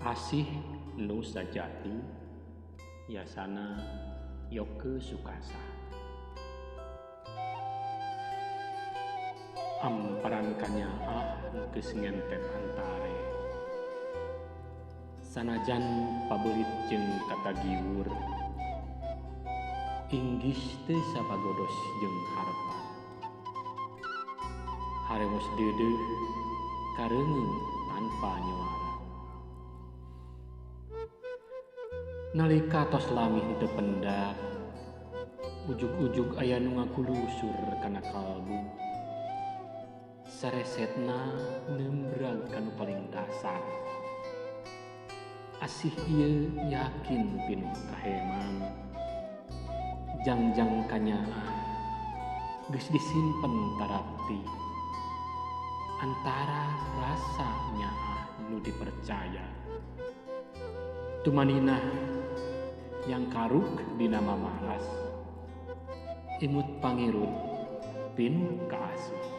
Asih nu sajati yasana Yoke Sukasa. Amparan kanyaah geus ngentep antare. Sanajan pabelit jeung katagiur, inggih teu sapagodos jeung harpan. Harewos deudeuh kareungeung tanpa nyuara. Nalika tos lamih teu pendak, ujug-ujug aya nu ngakulusur kana kalbu. Saresetna nembrang kanu paling dasar. Asih ieu yakin pinuh kaheman. Jangjang kanyaah geus disimpen tarapti antara rasa nyaah nu dipercaya. Tumaninah yang karuk dina mamaras, imut pangirut pinuh kaasih.